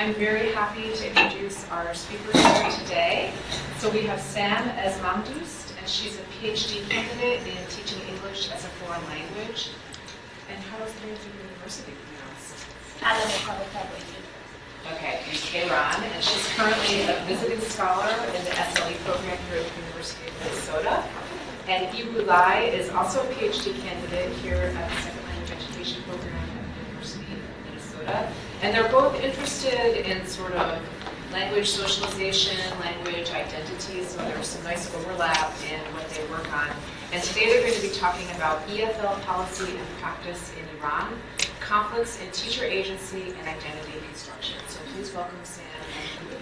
I'm very happy to introduce our speakers here today. So we have Sam Esmamdoust, and she's a PhD candidate in teaching English as a foreign language. And how is the university pronounced? Okay, in Tehran, and she's currently a visiting scholar in the SLE program here at the University of Minnesota. And Ibu Lai is also a PhD candidate here at the Second Language Education program at the University of Minnesota. And they're both interested in sort of language socialization, language identities, so there's some nice overlap in what they work on. And today they're going to be talking about EFL policy and practice in Iran, conflicts in teacher agency and identity construction. So please welcome Sam and Ibu.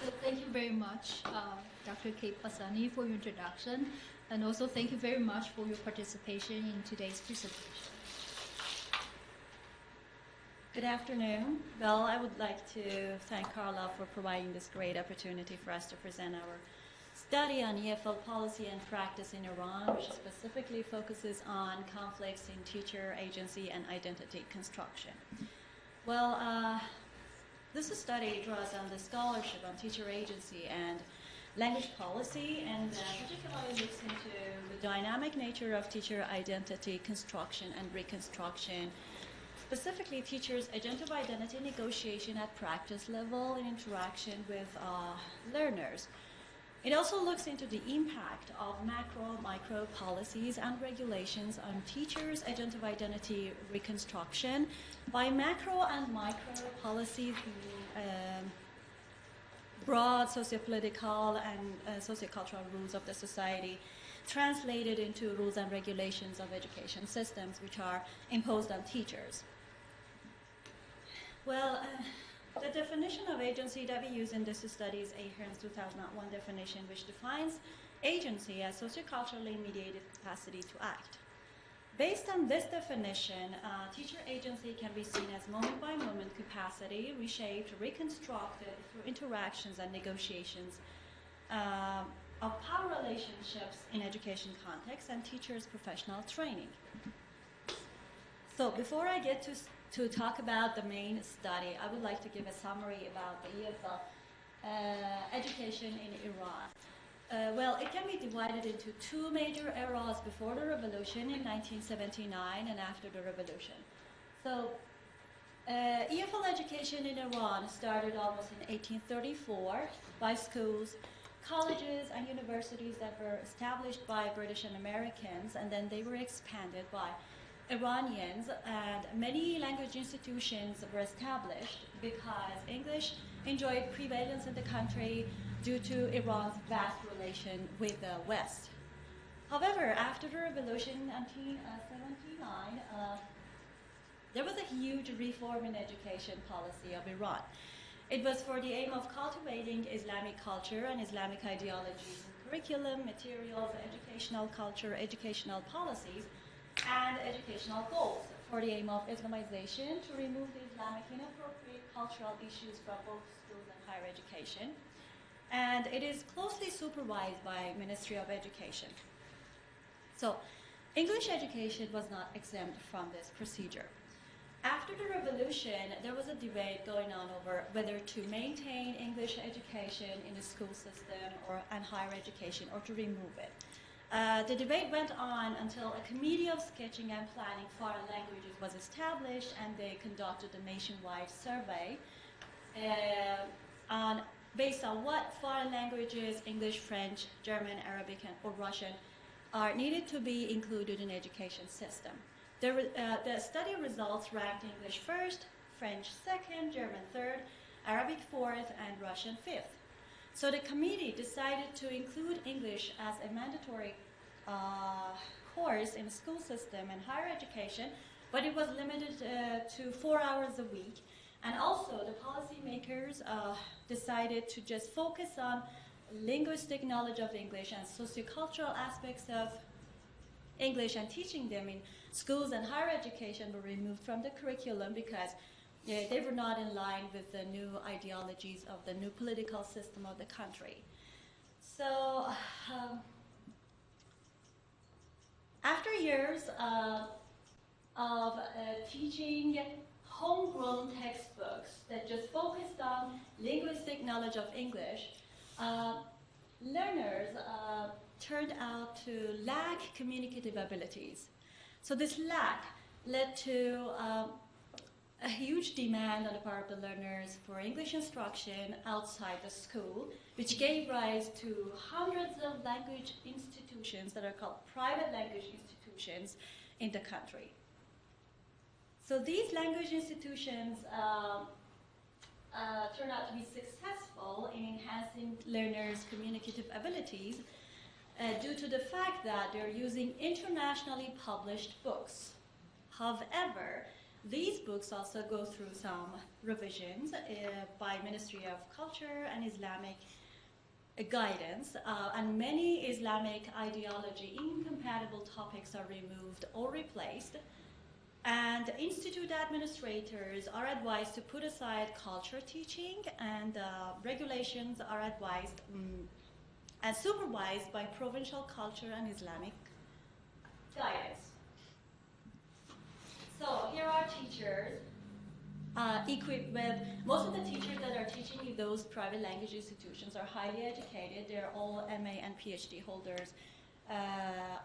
So thank you very much, Dr. Kate Pasani, for your introduction, and also thank you very much for your participation in today's presentation. Good afternoon. Well, I would like to thank CARLA for providing this great opportunity for us to present our study on EFL policy and practice in Iran, which specifically focuses on conflicts in teacher agency and identity construction. Well, this study draws on the scholarship on teacher agency and language policy, and particularly looks into the dynamic nature of teacher identity construction and reconstruction, specifically teachers' agentive identity negotiation at practice level in interaction with learners. It also looks into the impact of macro-micro policies and regulations on teachers' agentive identity reconstruction by macro and micro policies, broad sociopolitical and sociocultural rules of the society translated into rules and regulations of education systems which are imposed on teachers. Well, the definition of agency that we use in this study is Ahern's 2001 definition, which defines agency as socioculturally mediated capacity to act. Based on this definition, teacher agency can be seen as moment-by-moment capacity, reshaped, reconstructed through interactions and negotiations of power relationships in education context and teachers' professional training. So before I get to talk about the main study, I would like to give a summary about the EFL education in Iran. Well, it can be divided into two major eras before the revolution in 1979 and after the revolution. So EFL education in Iran started almost in 1834 by schools, colleges, and universities that were established by British and Americans, and then they were expanded by Iranians, and many language institutions were established because English enjoyed prevalence in the country due to Iran's vast relation with the West. However, after the revolution in 1979, there was a huge reform in education policy of Iran. It was for the aim of cultivating Islamic culture and Islamic ideologies in curriculum, materials, educational culture, educational policies, and educational goals for the aim of Islamization, to remove the Islamic inappropriate cultural issues from both schools and higher education. And it is closely supervised by Ministry of Education. So English education was not exempt from this procedure. After the revolution, there was a debate going on over whether to maintain English education in the school system and higher education, or to remove it. The debate went on until a committee of sketching and planning foreign languages was established, and they conducted a nationwide survey based on what foreign languages, English, French, German, Arabic, or Russian, are needed to be included in education system. The study results ranked English first, French second, German third, Arabic fourth, and Russian fifth. So the committee decided to include English as a mandatory course in the school system and higher education, but it was limited to 4 hours a week. And also the policymakers decided to just focus on linguistic knowledge of English and sociocultural aspects of English, and teaching them in schools and higher education were removed from the curriculum because they were not in line with the new ideologies of the new political system of the country. So after years of teaching homegrown textbooks that just focused on linguistic knowledge of English, learners turned out to lack communicative abilities. So this lack led to a huge demand on the part of the learners for English instruction outside the school, which gave rise to hundreds of language institutions that are called private language institutions in the country. So these language institutions turn out to be successful in enhancing learners' communicative abilities due to the fact that they're using internationally published books. However, these books also go through some revisions by Ministry of Culture and Islamic guidance, and many Islamic ideology incompatible topics are removed or replaced. And institute administrators are advised to put aside culture teaching, and regulations are advised and supervised by provincial culture and Islamic guidance. So here are teachers equipped with, most of the teachers that are teaching in those private language institutions are highly educated. They're all MA and PhD holders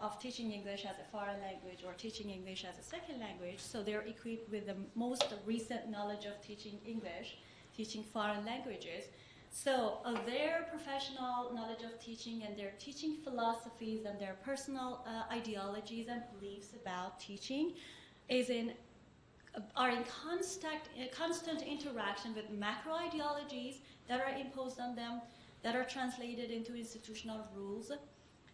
of teaching English as a foreign language or teaching English as a second language. So they're equipped with the most recent knowledge of teaching English, teaching foreign languages. So their professional knowledge of teaching and their teaching philosophies and their personal ideologies and beliefs about teaching are in constant interaction with macro ideologies that are imposed on them, that are translated into institutional rules,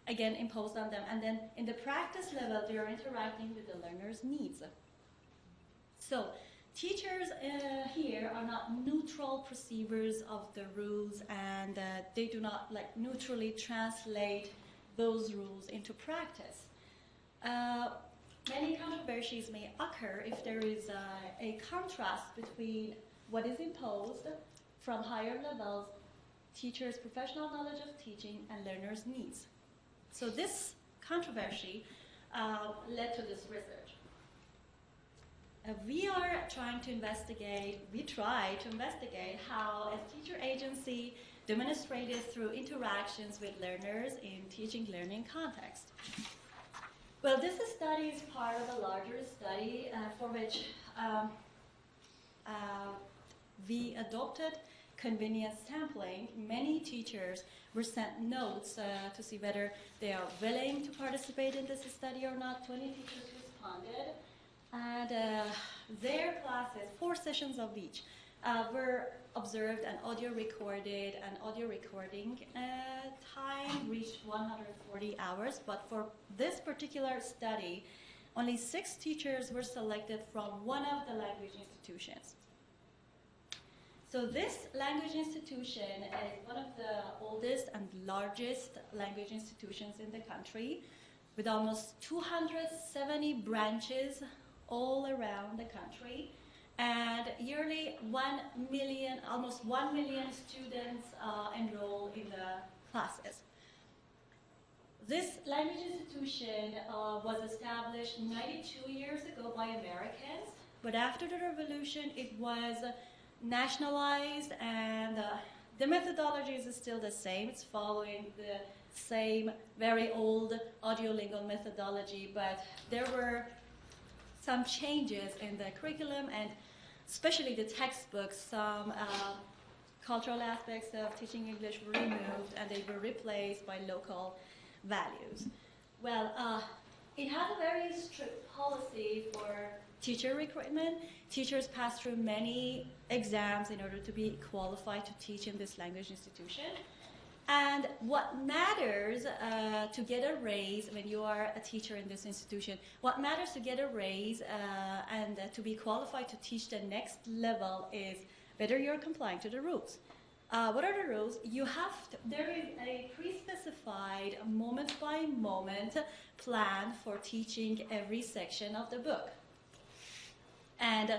again imposed on them, and then in the practice level they are interacting with the learner's needs. So teachers here are not neutral perceivers of the rules, and they do not neutrally translate those rules into practice. Many controversies may occur if there is a contrast between what is imposed from higher levels, teachers' professional knowledge of teaching, and learners' needs. So this controversy led to this research. We try to investigate how a teacher agency demonstrated through interactions with learners in teaching-learning context. Well, this study is part of a larger study for which we adopted convenience sampling. Many teachers were sent notes to see whether they are willing to participate in this study or not. 20 teachers responded, and their classes, 4 sessions of each, were observed and audio recorded, and audio recording time reached 140 hours. But for this particular study, only 6 teachers were selected from one of the language institutions. So this language institution is one of the oldest and largest language institutions in the country, with almost 270 branches all around the country, and yearly almost 1 million students enroll in the classes. This language institution was established 92 years ago by Americans, but after the revolution it was nationalized, and the methodology is still the same. It's following the same very old audiolingual methodology, but there were some changes in the curriculum and especially the textbooks. Some cultural aspects of teaching English were removed and they were replaced by local values. Well, it has a very strict policy for teacher recruitment. Teachers pass through many exams in order to be qualified to teach in this language institution. And what matters to get a raise when you are a teacher in this institution, what matters to get a raise and to be qualified to teach the next level is whether you're complying to the rules. What are the rules? There is a pre-specified moment-by-moment plan for teaching every section of the book. And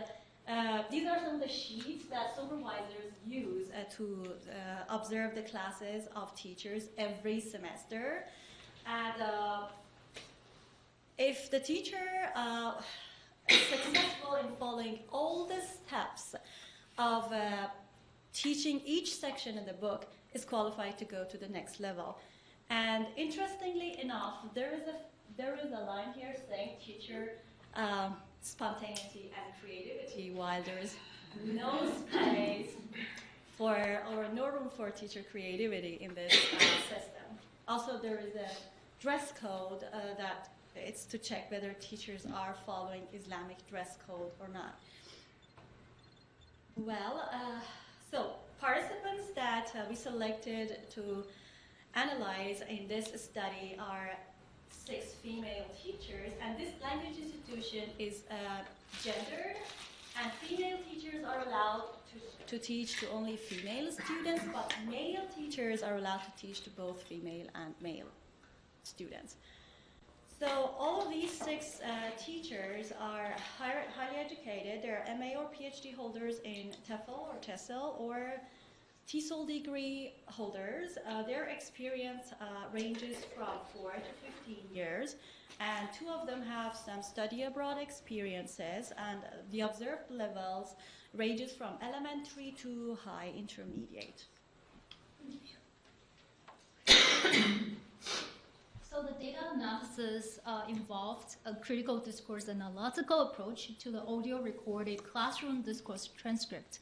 these are some of the sheets that supervisors use to observe the classes of teachers every semester. And if the teacher successful in following all the steps of teaching each section in the book is qualified to go to the next level. And interestingly enough, there is a line here saying teacher spontaneity and creativity, while there is no space for, or no room for teacher creativity in this system. Also, there is a dress code that it's to check whether teachers are following Islamic dress code or not. Well, so participants that we selected to analyze in this study are 6 female teachers, and this language institution is gendered, and female teachers are allowed to teach to only female students, but male teachers are allowed to teach to both female and male students. So all of these 6 teachers are highly educated. They're MA or PhD holders in TEFL or TESOL or TESOL degree holders. Their experience ranges from 4 to 15 years, and 2 of them have some study abroad experiences, and the observed levels ranges from elementary to high intermediate. So the data analysis involved a critical discourse analytical approach to the audio recorded classroom discourse transcript.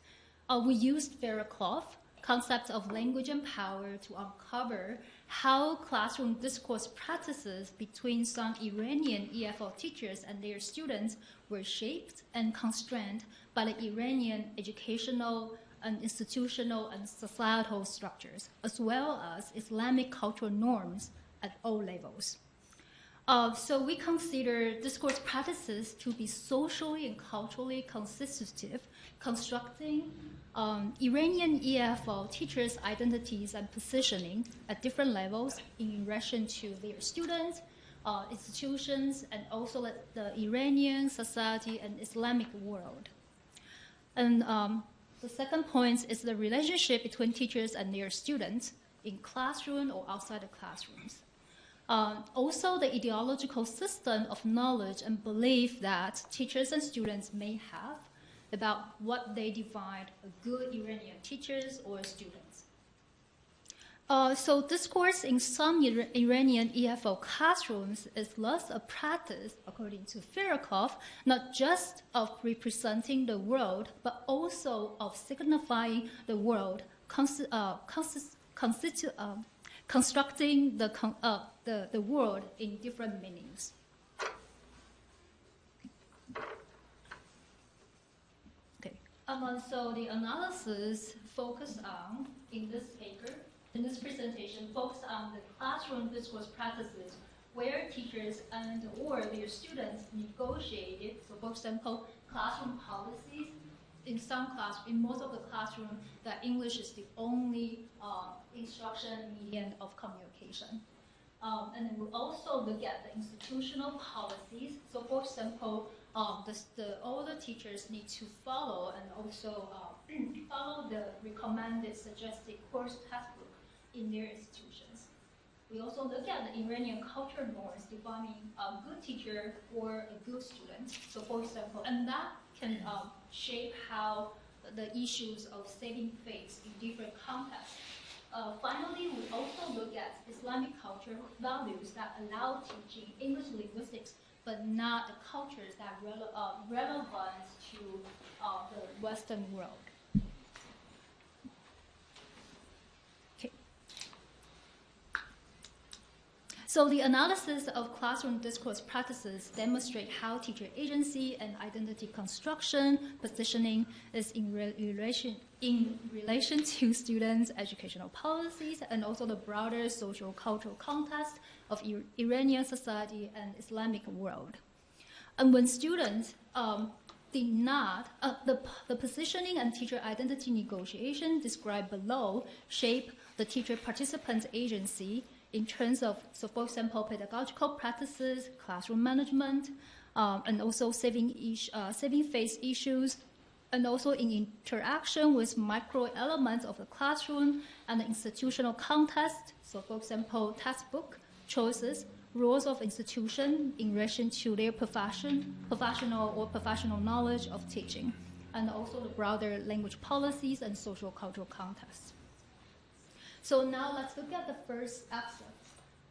We used Fairclough concept of language and power to uncover how classroom discourse practices between some Iranian EFL teachers and their students were shaped and constrained by the Iranian educational and institutional and societal structures, as well as Islamic cultural norms at all levels. So we consider discourse practices to be socially and culturally constitutive, constructing Iranian EFL teachers' identities and positioning at different levels in relation to their students, institutions, and also the Iranian society and Islamic world. And the second point is the relationship between teachers and their students in classroom or outside the classrooms. Also, the ideological system of knowledge and belief that teachers and students may have about what they define good Iranian teachers or students. So discourse in some Iranian EFL classrooms is less a practice, according to Fairclough, not just of representing the world, but also of signifying the world, constructing the world in different meanings. Okay. So the analysis focused on, in this presentation, focused on the classroom discourse practices where teachers and or their students negotiated, so for example, classroom policies. In most of the classroom, that English is the only instruction medium of communication. And then we'll also look at the institutional policies. So for example, all the teachers need to follow and also follow the recommended suggested course textbook in their institutions. We also look at the Iranian cultural norms defining a good teacher or a good student. So for example, and that can shape how the issues of saving face in different contexts. Finally, we also look at Islamic culture values that allow teaching English linguistics, but not the cultures that are relevant to the Western world. Okay. So the analysis of classroom discourse practices demonstrate how teacher agency and identity construction positioning is in relation to students' educational policies and also the broader social cultural context of Iranian society and Islamic world. And when students did not, the positioning and teacher identity negotiation described below shape the teacher participant agency in terms of, so for example, pedagogical practices, classroom management, and also saving face issues, and also in interaction with micro elements of the classroom and the institutional context. So for example, textbook choices, roles of institution in relation to their professional knowledge of teaching, and also the broader language policies and social cultural contexts. So now let's look at the first aspect,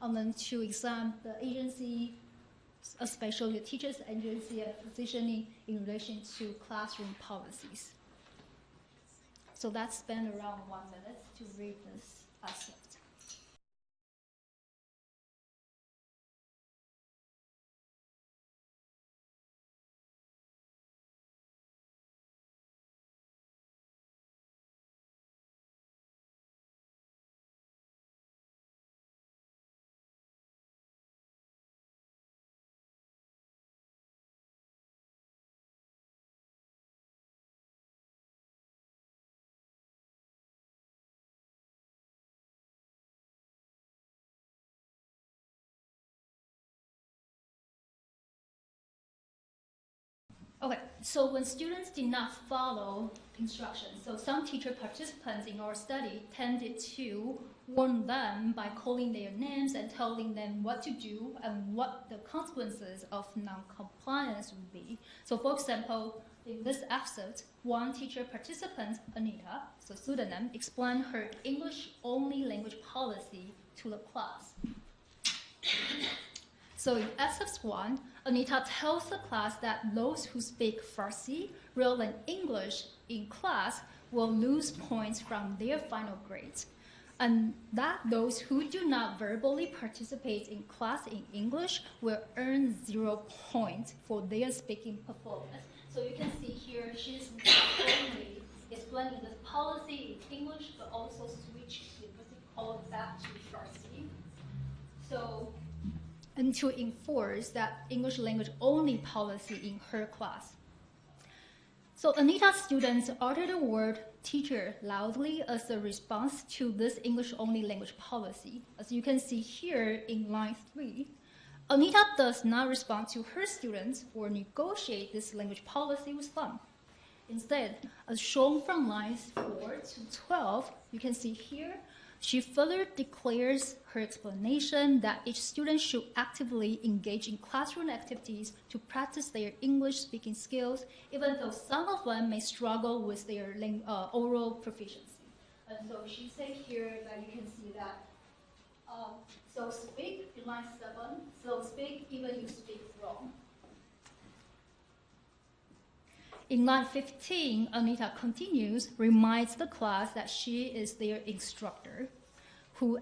and then to examine the agency, especially the teacher's agency and positioning in relation to classroom policies. So let's spend around 1 minute to read this aspect. Okay, so when students did not follow instructions, so some teacher participants in our study tended to warn them by calling their names and telling them what to do and what the consequences of non-compliance would be. So for example, in this episode, one teacher participant, Anita, so pseudonym, explained her English-only language policy to the class. So in episode 1, Anita tells the class that those who speak Farsi rather than English in class will lose points from their final grades, and that those who do not verbally participate in class in English will earn 0 points for their speaking performance. So you can see here she's not only explaining this policy in English, but also switch the call back to Farsi. So, and to enforce that English language only policy in her class. So Anita's students uttered the word teacher loudly as a response to this English only language policy. As you can see here in line 3, Anita does not respond to her students or negotiate this language policy with them. Instead, as shown from lines 4 to 12, you can see here, she further declares her explanation that each student should actively engage in classroom activities to practice their English speaking skills, even though some of them may struggle with their oral proficiency. And so she said here that you can see that, so speak in line 7, so speak even you speak wrong. In line 15, Anita continues, reminds the class that she is their instructor who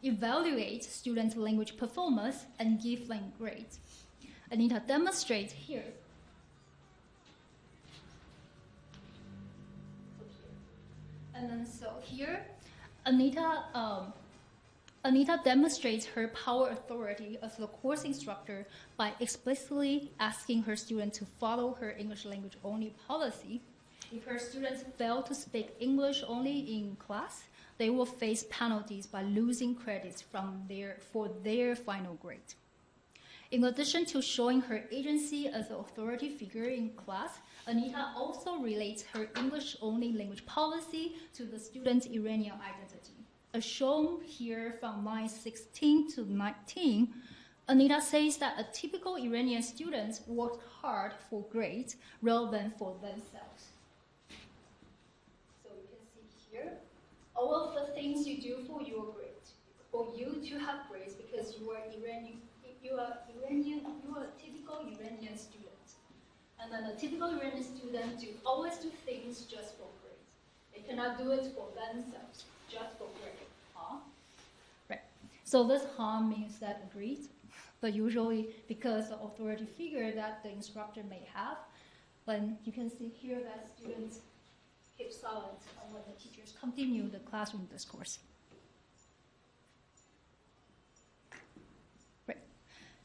evaluates students' language performance and give them grades. Anita demonstrates here. And then so here, Anita demonstrates her power authority as the course instructor by explicitly asking her students to follow her English language only policy. If her students fail to speak English only in class, they will face penalties by losing credits for their final grade. In addition to showing her agency as an authority figure in class, Anita also relates her English only language policy to the student's Iranian identity. As shown here from lines 16 to 19, Anita says that a typical Iranian student worked hard for grades rather than for themselves. So you can see here, all of the things you do for your grades, for you to have grades because you are Iranian, you are a typical Iranian student. And then a typical Iranian student always do things just for grades. They cannot do it for themselves, just for grades. Right. So this harm means that agreed, but usually because the authority figure that the instructor may have, when you can see here that students keep silent and when the teachers continue the classroom discourse. Right.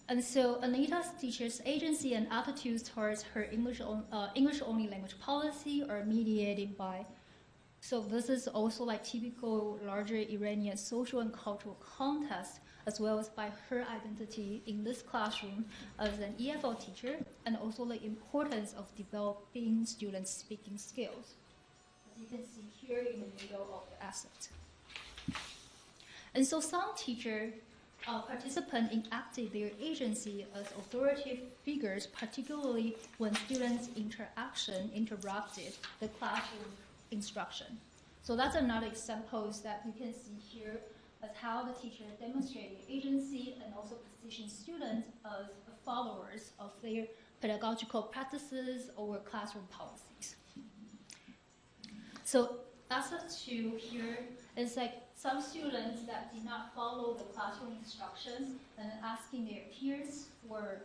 And so Anita's teacher's agency and attitudes towards her English-only language policy are mediated by. So this is also like typical larger Iranian social and cultural context, as well as by her identity in this classroom as an EFL teacher, and also the importance of developing students' speaking skills. As you can see here in the middle of the asset. And so some teachers participants enacted their agency as authoritative figures, particularly when students' interaction interrupted the classroom instruction. So that's another example that you can see here as how the teacher demonstrated agency and also positioned students as followers of their pedagogical practices or classroom policies. So asset 2 here is like some students that did not follow the classroom instructions and asking their peers for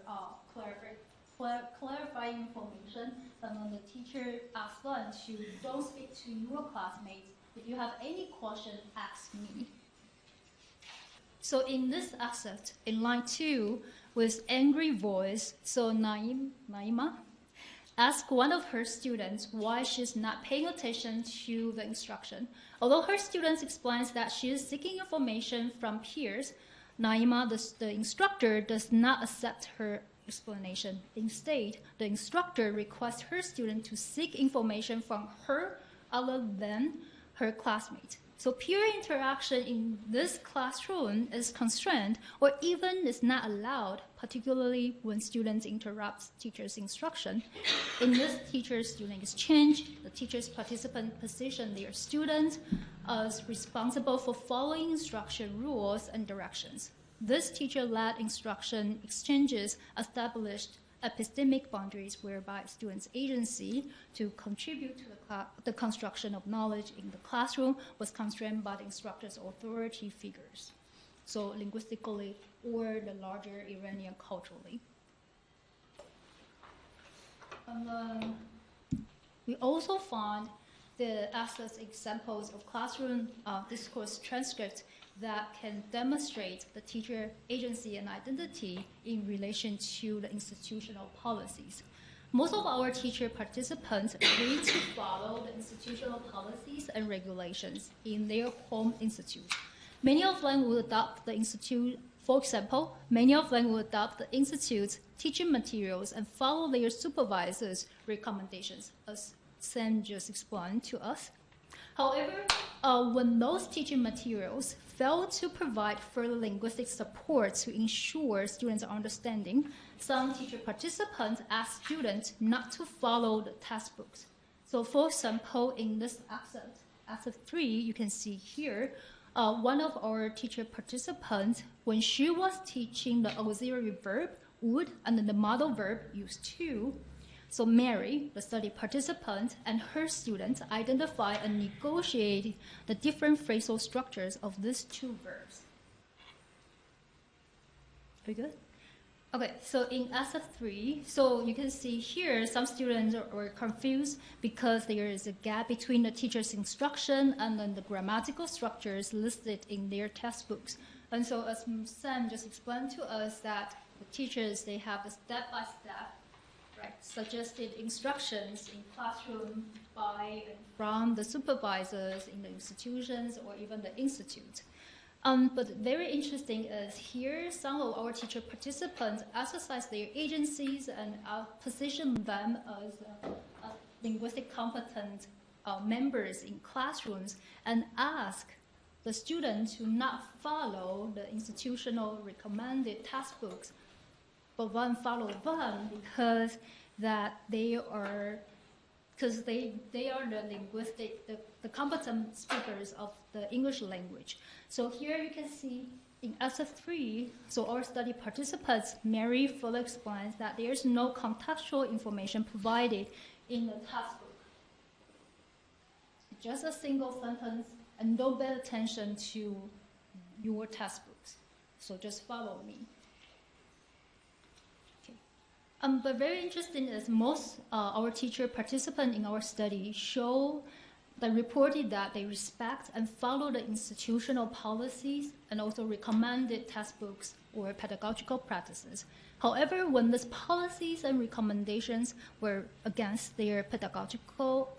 clarifying information, and then the teacher asked them to don't speak to your classmates. If you have any question, ask me. So in this asset, in line 2, with angry voice, so Naima asked one of her students why she's not paying attention to the instruction. Although her students explains that she is seeking information from peers, Naima, the instructor, does not accept her explanation. Instead, the instructor requests her student to seek information from her other than her classmate. So peer interaction in this classroom is constrained or even is not allowed, particularly when students interrupt teacher's instruction. In this teacher-student exchange, the teacher's participant position their students as responsible for following instruction rules and directions. This teacher-led instruction exchanges established epistemic boundaries whereby students' agency to contribute to the construction of knowledge in the classroom was constrained by the instructor's authority figures, so linguistically or the larger Iranian culturally. And we also found the access examples of classroom discourse transcripts that can demonstrate the teacher agency and identity in relation to the institutional policies. Most of our teacher participants agree to follow the institutional policies and regulations in their home institute. Many of them will adopt the institute, for example, many of them will adopt the institute's teaching materials and follow their supervisor's recommendations, as Sam just explained to us. However, when those teaching materials fail to provide further linguistic support to ensure students' understanding, some teacher participants ask students not to follow the textbooks. So for example, in this asset 3, you can see here, one of our teacher participants, when she was teaching the auxiliary verb, would, and then the model verb, used to, so Mary, the study participant, and her students identify and negotiate the different phrasal structures of these two verbs. Very good? Okay, so in SF3, so you can see here some students are confused because there is a gap between the teacher's instruction and then the grammatical structures listed in their textbooks. And so as Sam just explained to us that the teachers, they have a step-by-step suggested instructions in classroom by and from the supervisors in the institutions or even the institute. But very interesting is here some of our teacher participants exercise their agencies and position them as linguistic competent members in classrooms and ask the students to not follow the institutional recommended textbooks, but then follow them because that they are the linguistic, the competent speakers of the English language. So here you can see in SF3, so our study participants, Mary further explains that there's no contextual information provided in the textbook. Just a single sentence, and don't pay attention to your textbooks. So just follow me. But very interesting is most our teacher participants in our study reported that they respect and follow the institutional policies and also recommended textbooks or pedagogical practices. However, when these policies and recommendations were against their pedagogical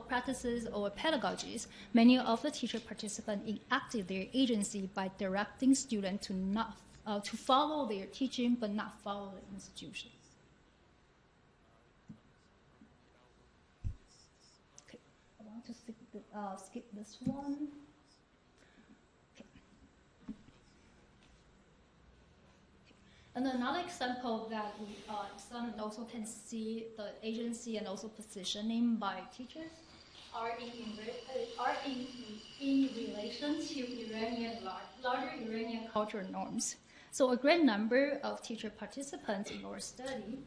practices or pedagogies, many of the teacher participants enacted their agency by directing students to follow their teaching but not follow the institution. Okay, I want to skip this one. Okay. And another example that we some also can see the agency and also positioning by teachers are in relation to larger Iranian cultural norms. So a great number of teacher participants in our study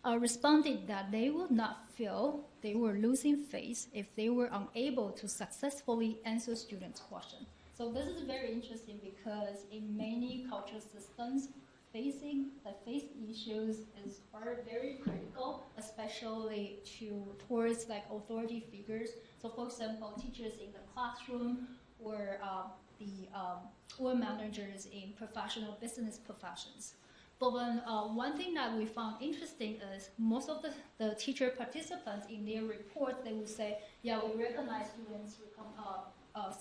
responded that they would not feel they were losing face if they were unable to successfully answer students' questions. So this is very interesting because in many cultural systems, facing issues are very critical, especially towards like authority figures. So, for example, teachers in the classroom or or managers in professional business professions. But then one thing that we found interesting is most of the teacher participants in their report, they would say, yeah, we recognize students'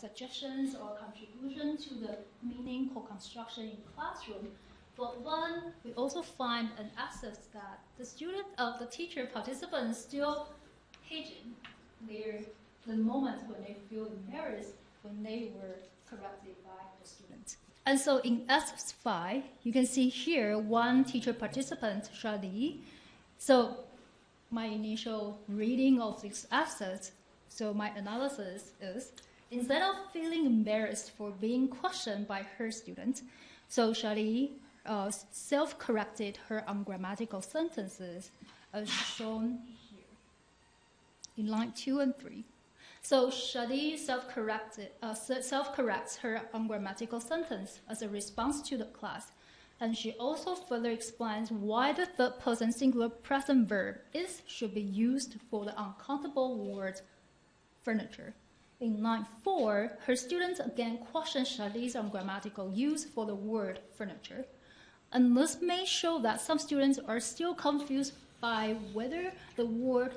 suggestions or contribution to the meaning co-construction in classroom. But then we also find an aspect that the teacher participants still hedging the moments when they feel embarrassed when they were corrected by the student. And so in S5, you can see here one teacher participant, Shadi. So my initial reading of these assets, so my analysis is, instead of feeling embarrassed for being questioned by her student, so Shadi self-corrected her ungrammatical sentences as shown here in line 2 and 3. So Shadi self-corrects her ungrammatical sentence as a response to the class. And she also further explains why the third person singular present verb is should be used for the uncountable word furniture. In line 4, her students again question Shadi's ungrammatical use for the word furniture. And this may show that some students are still confused by whether the word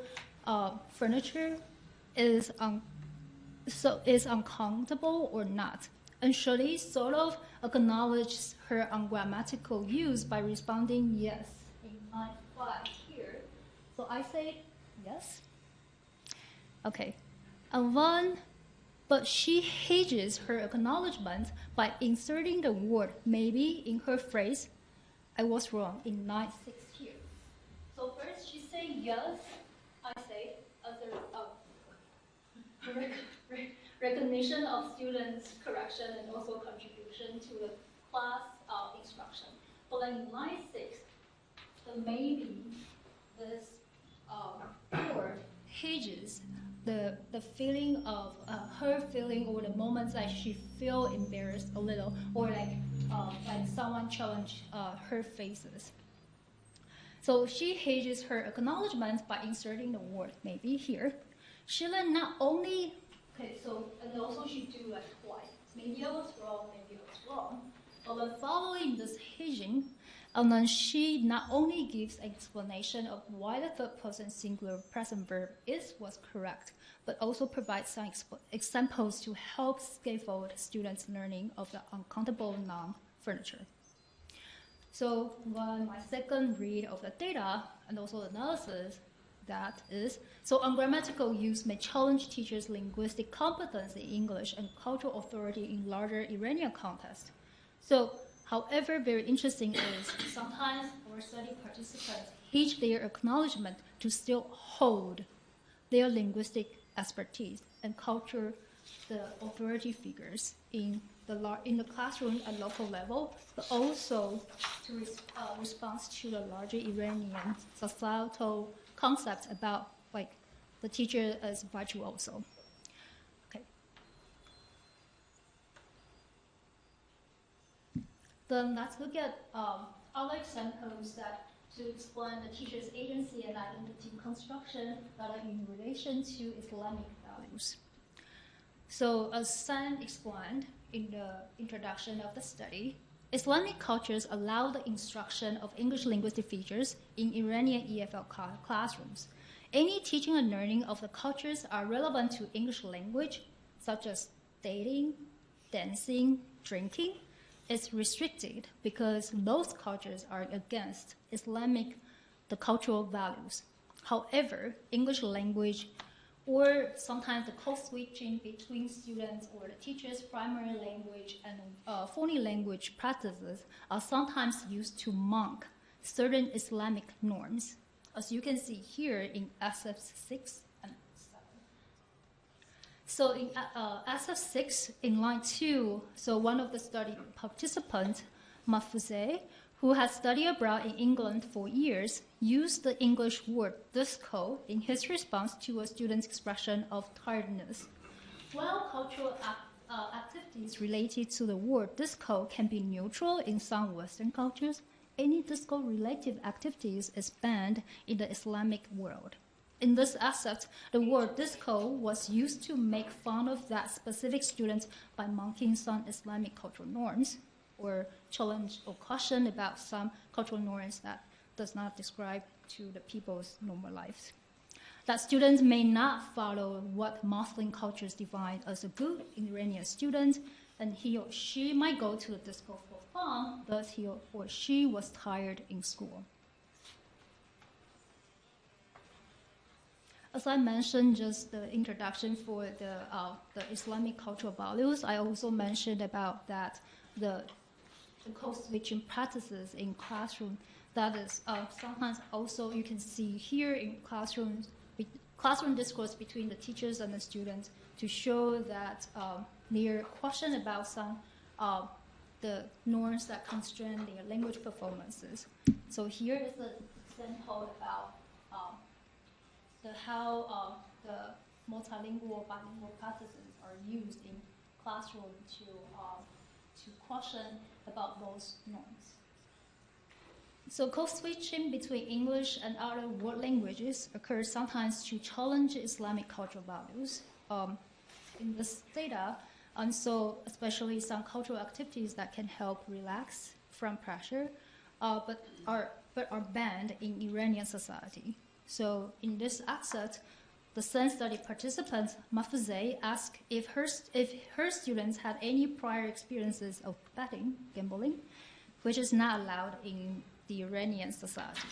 furniture is uncountable or not. And Shadi sort of acknowledges her ungrammatical use by responding yes in line 5 here. So I say yes. Okay. And then, but she hedges her acknowledgement by inserting the word maybe in her phrase, I was wrong, in line 6 here. So first she says yes, I say as a recognition of students' correction and also contribution to the class instruction. But then in line 6, the maybe this word hedges the feeling of her feeling or the moments that she feel embarrassed a little or like someone challenged her faces. So she hedges her acknowledgement by inserting the word maybe here. She then not only, and also she do like twice. Maybe I was wrong, maybe I was wrong. But then following this hedging, and then she not only gives an explanation of why the third person singular present verb was correct, but also provides some examples to help scaffold students' learning of the uncountable noun furniture. So my second read of the data and also analysis that is, so ungrammatical use may challenge teachers' linguistic competence in English and cultural authority in larger Iranian context. So, however, very interesting is sometimes our study participants hedge their acknowledgement to still hold their linguistic expertise and culture the authority figures in the classroom at local level, but also to response to the larger Iranian societal concepts about like the teacher as virtuoso. Okay. Then let's look at other examples that to explain the teacher's agency and identity construction that are in relation to Islamic values. So as Sam explained in the introduction of the study, Islamic cultures allow the instruction of English linguistic features in Iranian EFL classrooms. Any teaching and learning of the cultures are relevant to English language, such as dating, dancing, drinking, is restricted because those cultures are against Islamic, the cultural values. However, English language or sometimes the code switching between students or the teacher's primary language and foreign language practices are sometimes used to mock certain Islamic norms, as you can see here in SF6 and 7. So in SF6, in line 2, so one of the study participants, Mahfouzeh, who had studied abroad in England for years, used the English word disco in his response to a student's expression of tiredness. While cultural activities related to the word disco can be neutral in some Western cultures, any disco-related activities is banned in the Islamic world. In this aspect, the word disco was used to make fun of that specific student by mocking some Islamic cultural norms, or challenge or caution about some cultural norms that does not describe to the people's normal lives. That students may not follow what Muslim cultures define as a good Iranian student, and he or she might go to the disco for fun, but he or she was tired in school. As I mentioned, just the introduction for the Islamic cultural values, I also mentioned about that the code switching practices in classroom. That is sometimes also you can see here in classroom discourse between the teachers and the students to show that their question about some the norms that constrain their language performances. So here is an example about how the multilingual, bilingual practices are used in classroom to caution about those norms. So code switching between English and other world languages occurs sometimes to challenge Islamic cultural values in this data, and so especially some cultural activities that can help relax from pressure, but are banned in Iranian society. So in this excerpt, the SEN study participant, Mahfouzeh, asked if her students had any prior experiences of betting, gambling, which is not allowed in the Iranian society.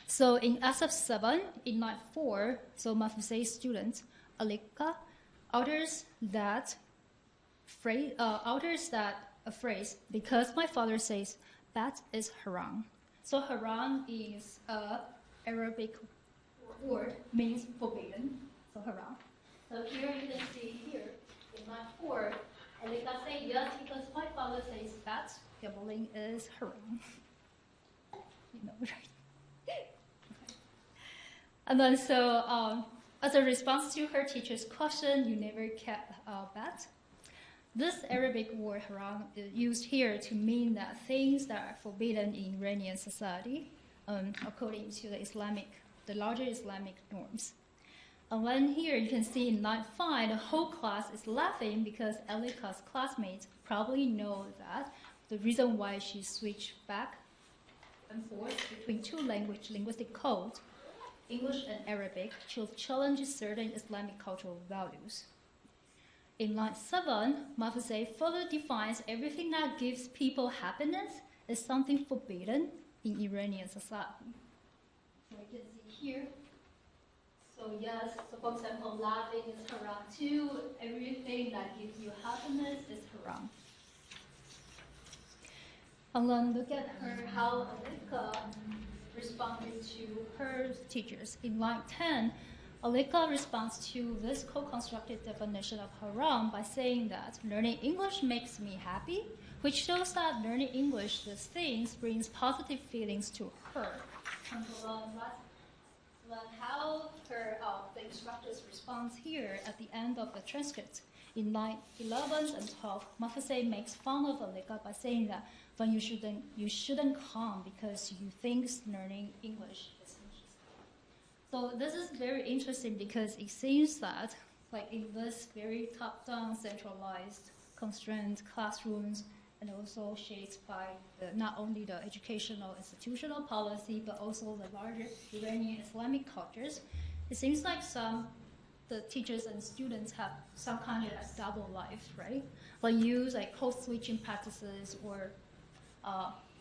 So in SF7, in line 4, so Mahfouzeh's student, Alika, utters that a phrase, because my father says bet is haram. So haram is an Arabic word, means forbidden, so haram. So here you can see here in line 4, Alika say yes because my father says that gambling is haram. You know, right? And then so as a response to her teacher's question, you never can bet. This Arabic word haram is used here to mean that things that are forbidden in Iranian society, according to the larger Islamic norms. And then here you can see in line 5, the whole class is laughing because Alika's classmates probably know that the reason why she switched back and forth between two linguistic codes, English and Arabic, to challenge certain Islamic cultural values. In line 7, Mahfouzeh further defines everything that gives people happiness as something forbidden in Iranian society. So you can see here. So yes, so for example, laughing is haram too. Everything that gives you happiness is haram. And then look at how Alika responded to her teachers. In line 10, Alika responds to this co-constructed definition of haram by saying that learning English makes me happy, which shows that learning English, these things, brings positive feelings to her. And how the instructor's response here at the end of the transcript. In line 11 and 12, Mahfouzeh makes fun of Alika by saying that when you shouldn't come because you think learning English is interesting. So this is very interesting because it seems that, like in this very top-down, centralized, constrained classrooms, and also shaped by not only the educational institutional policy, but also the larger Iranian Islamic cultures, it seems like the teachers and students have some kind of double life, right? Like use like code switching practices or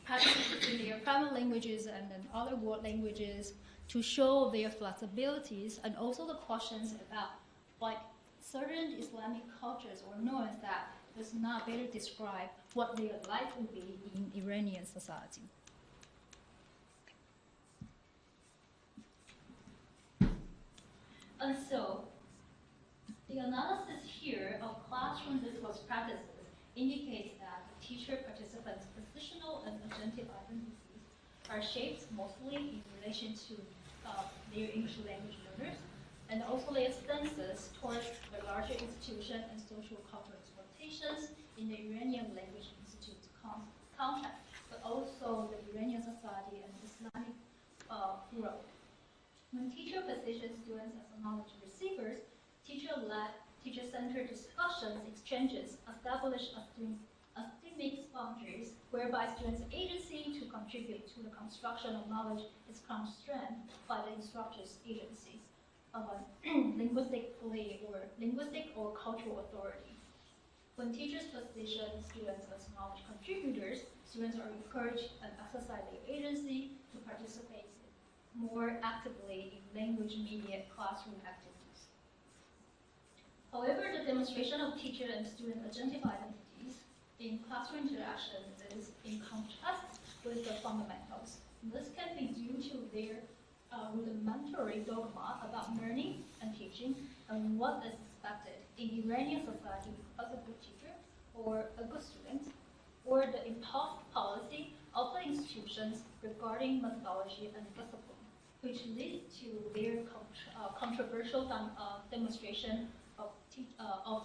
practices between their primary languages and then other world languages to show their flexibilities and also the questions about like certain Islamic cultures or norms that does not better describe what their life would be in Iranian society. And so, the analysis here of classroom discourse practices indicates that the teacher participants' positional and agentive identities are shaped mostly in relation to their English language learners, and also their stances towards the larger institution and social cultural expectations in the Iranian language institute context, but also the Iranian society and Islamic growth. When teacher positions students as knowledge receivers, teacher-led, teacher-centered discussions, exchanges establish epistemic boundaries whereby students' agency to contribute to the construction of knowledge is constrained by the instructor's agencies of a linguistic or cultural authority. When teachers position students as knowledge contributors, students are encouraged and exercise their agency to participate more actively in language-mediated classroom activities. However, the demonstration of teacher and student agentive identities in classroom interactions is in contrast with the fundamentals. This can be due to their rudimentary dogma about learning and teaching and what is expected in Iranian society as a good teacher or a good student, or the imposed policy of the institutions regarding methodology and discipline, which leads to their controversial demonstration of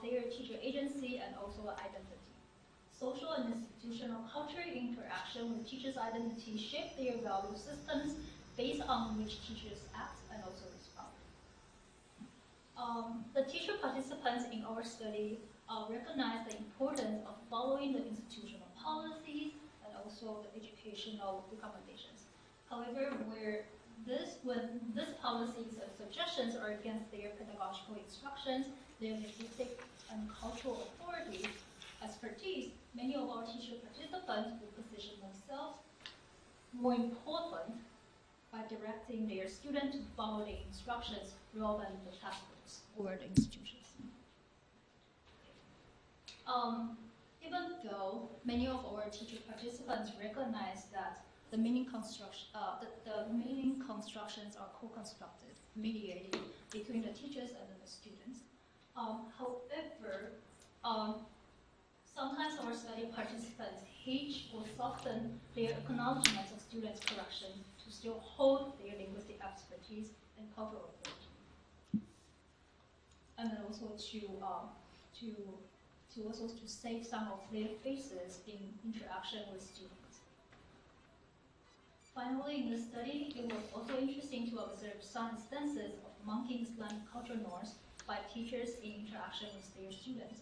their teacher agency and also identity. Social and institutional cultural interaction with teachers' identity shape their value systems based on which teachers act and also respond. The teacher participants in our study recognize the importance of following the institutional policies and also the educational recommendations. However, when these policies and suggestions are against their pedagogical instructions, their linguistic and cultural authority expertise, many of our teacher participants will position themselves more important by directing their students to follow the instructions rather than the textbooks or the institutions. Even though many of our teacher participants recognize that the meaning constructions are co-constructed, mediated between the teachers and the students. However, sometimes our study participants hedge or soften their acknowledgement of students' correction to still hold their linguistic expertise and cultural authority, and then also to save some of their faces in interaction with students. Finally, in this study, it was also interesting to observe some instances of mounting Islamic cultural norms by teachers in interaction with their students.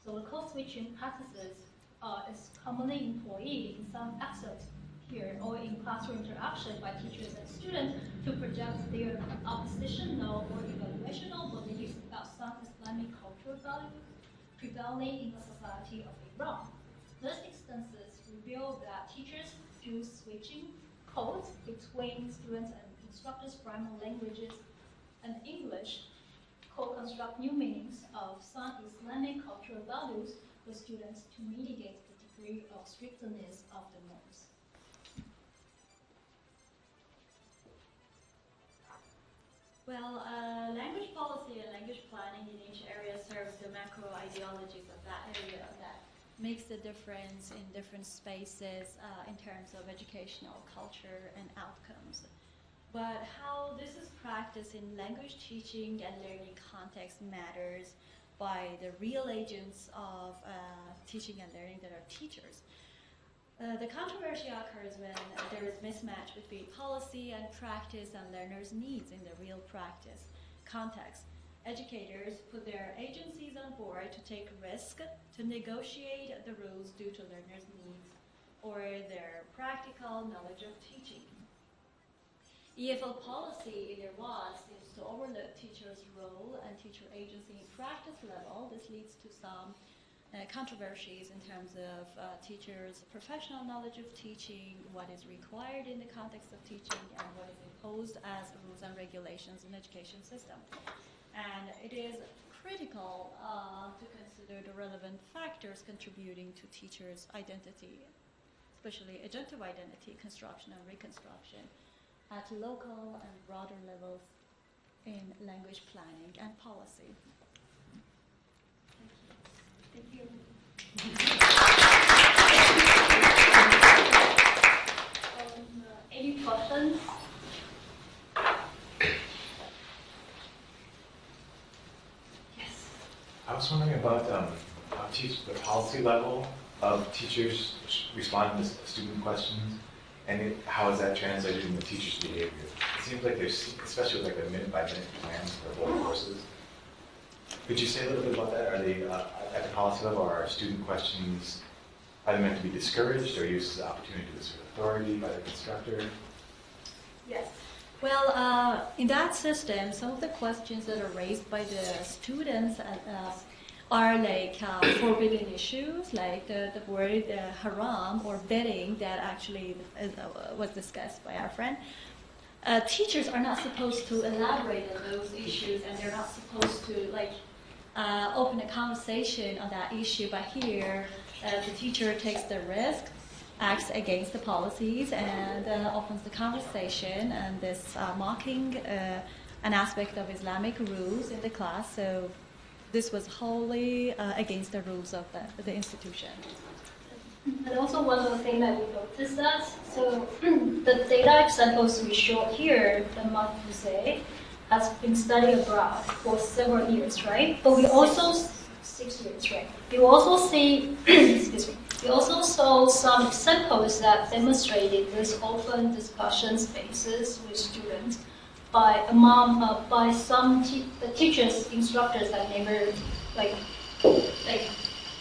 So the code switching practices is commonly employed in some excerpts here or in classroom interaction by teachers and students to project their oppositional or evaluational beliefs about some Islamic cultural values prevailing in the society of Iran. These instances reveal that teachers do switching codes between students and instructors' primary languages and English, co-construct new meanings of some Islamic cultural values with students to mitigate the degree of strictness of the norms. Well, language policy and language planning in each area serves the macro ideologies of that area that makes the difference in different spaces in terms of educational culture and outcomes. But how this is practiced in language teaching and learning context matters by the real agents of teaching and learning that are teachers. The controversy occurs when there is mismatch between policy and practice and learners' needs in the real practice context. Educators put their agencies on board to take risk, to negotiate the rules due to learners' needs or their practical knowledge of teaching. EFL policy in Iran seems to overlook teachers' role and teacher agency in practice level. This leads to some controversies in terms of teachers' professional knowledge of teaching, what is required in the context of teaching, and what is imposed as rules and regulations in the education system. And it is critical to consider the relevant factors contributing to teachers' identity, especially agentive identity, construction and reconstruction, at local and broader levels in language planning and policy. Thank you. Any questions? Yes. I was wondering about the policy level of teachers responding to student questions, and how is that translated into teachers' behavior? It seems like there's, especially with like the minute-by-minute plans for whole courses. Could you say a little bit about that? Are they at the policy level? Are student questions either meant to be discouraged or used as an opportunity to assert authority by the instructor? Yes. Well, in that system, some of the questions that are raised by the students are like forbidden issues, like the word haram or betting that actually was discussed by our friend. Teachers are not supposed to elaborate on those issues, and they're not supposed to like open a conversation on that issue. But here, the teacher takes the risk, acts against the policies, and opens the conversation, and this mocking an aspect of Islamic rules in the class. So this was wholly against the rules of the institution. And also one of the things that we noticed that, so the data examples we showed here, the month you say, has been studied abroad for several years, right? But we also, 6 years, right? You also see, excuse me, we also saw some examples that demonstrated this open discussion spaces with students by some the teachers, instructors that never like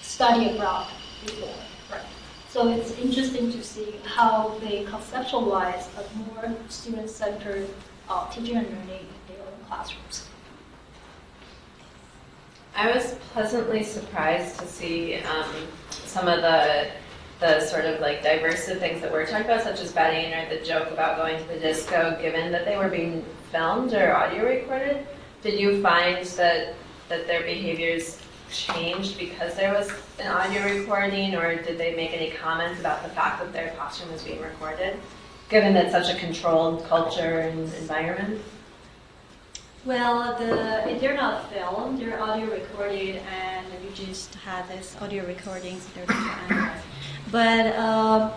study abroad before, right? So it's interesting to see how they conceptualize a more student-centered teaching and learning in their own classrooms. I was pleasantly surprised to see some of the sort of like diversive things that we're talking about, such as betting or the joke about going to the disco, given that they were being filmed or audio recorded. Did you find that their behaviors changed because there was an audio recording, or did they make any comments about the fact that their classroom was being recorded, given that such a controlled culture and environment? Well, they're not filmed, they're audio recorded, and you just have this audio recordings, they're different. But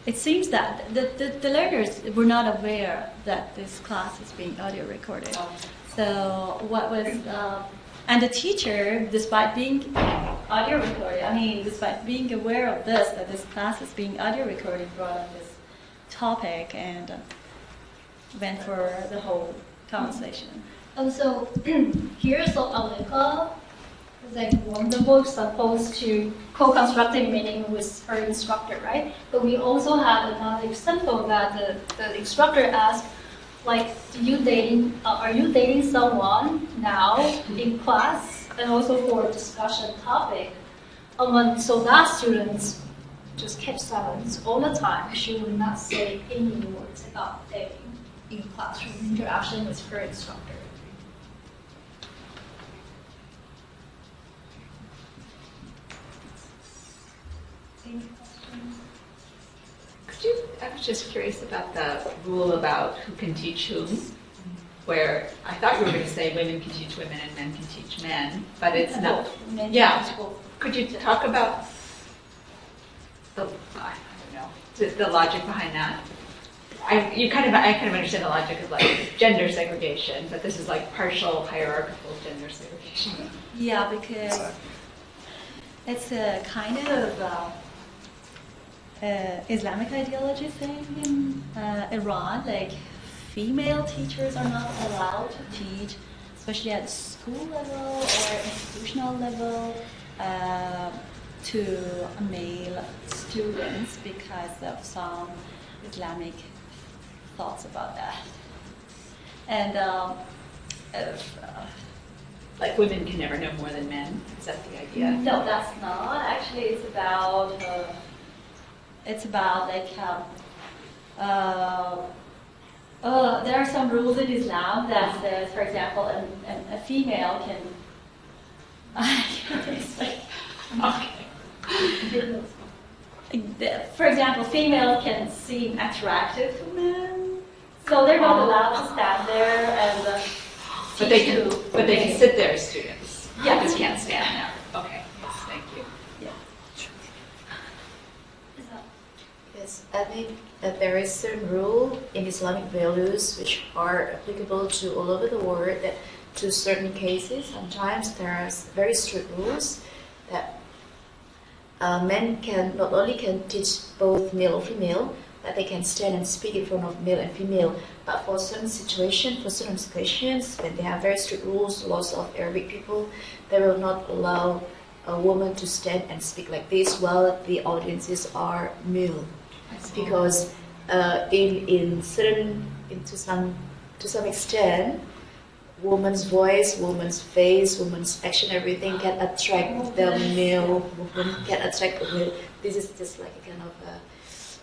it seems that the learners were not aware that this class is being audio recorded. So what was, and the teacher, despite being audio recorded, despite being aware of this, that this class is being audio recorded, brought up this topic and went for the whole conversation. And so here's Alika, like wonderful examples to co-constructing meaning with her instructor, right? But we also had another example that the instructor asked, like, are you dating someone now in class, and also for a discussion topic? So that student just kept silent all the time. She would not say any words about dating in classroom interaction with her instructor. I was just curious about the rule about who can teach whom, where I thought you were going to say women can teach women and men can teach men, but it's not. Yeah. Could you talk about the logic behind that? I kind of understand the logic of like gender segregation, but this is like partial hierarchical gender segregation. Yeah, because it's a kind of Islamic ideology thing in Iran. Like, female teachers are not allowed to teach, especially at school level or institutional level, to male students because of some Islamic thoughts about that. And Like women can never know more than men? Is that the idea? No, that's not. Actually, it's about like there are some rules in Islam that says, for example, a female can. For example, females can seem attractive to men, so they're not allowed to stand there and. But they can sit there as students. Yeah. Just can't stand there. Okay. Yes, thank you. Yes, I think that there is certain rule in Islamic values which are applicable to all over the world, that to certain cases, sometimes there are very strict rules that men can not only can teach both male or female, that they can stand and speak in front of male and female, but for certain situations, for certain occasions, when they have very strict rules, laws of Arabic people, they will not allow a woman to stand and speak like this while the audiences are male, because to some extent, woman's voice, woman's face, woman's action, everything can attract the male. Woman can attract the male. This is just like a kind of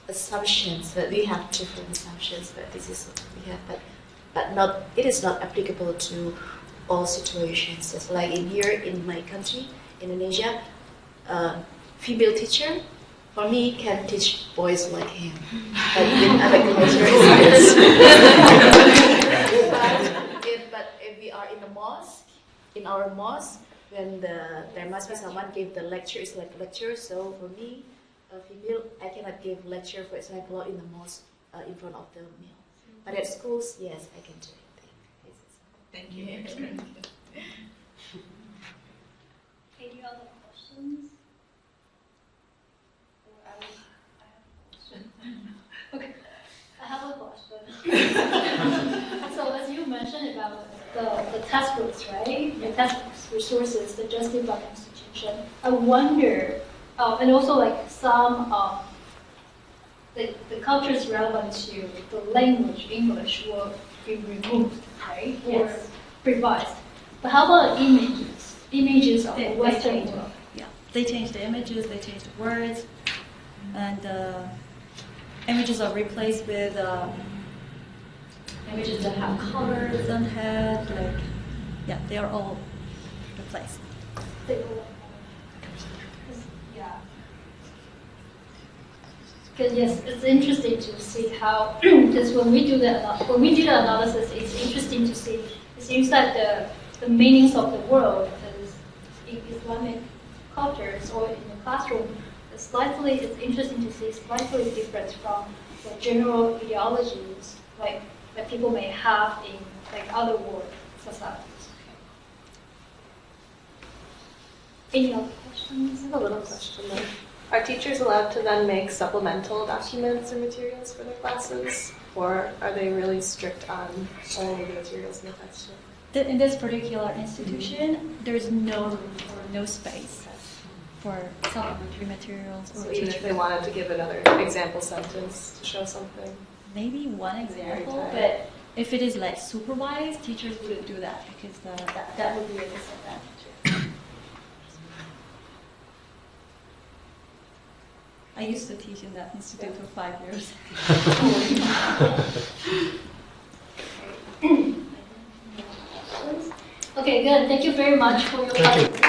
assumptions, but we have different assumptions. But this is what we have. But not. It is not applicable to all situations. Just like in my country, Indonesia, female teacher for me can teach boys like him. But in other cultures, but if we are in the mosque, in our mosque, when there must be someone give the lecture, it's like lecture. So for me, a female, I cannot give lecture, for example, in the mosque in front of the male. But at schools, yes, I can do it. Thank you. Any other questions? Okay, I have a question. So as you mentioned about the textbooks, right? The textbooks, resources, the Justice by institution. I wonder, and also like some the cultures relevant to the language English will be removed, right? Or Yes. revised. But how about images? Images of the Western world. Yeah, they change the images, they change the words, and images are replaced with images that have colors and head, like, yeah, they are all replaced. Yeah. Because yes, it's interesting to see how, because when we do the analysis, it's interesting to see. It seems that the meanings of the world is in Islamic cultures or in the classroom. It's interesting to see slightly different from the general ideologies like that people may have in like other world societies. Any other questions? I have a little question though. Are teachers allowed to then make supplemental documents or materials for their classes? Or are they really strict on only the materials in the textbook? In this particular institution, there's no room or no space for supplementary materials or So even if they wanted to give another example sentence to show something? maybe one example, tight. but if it is like supervised, teachers wouldn't do that because that would be a disadvantage. I used to teach in that institute for 5 years. Okay, good. Thank you very much for your participation.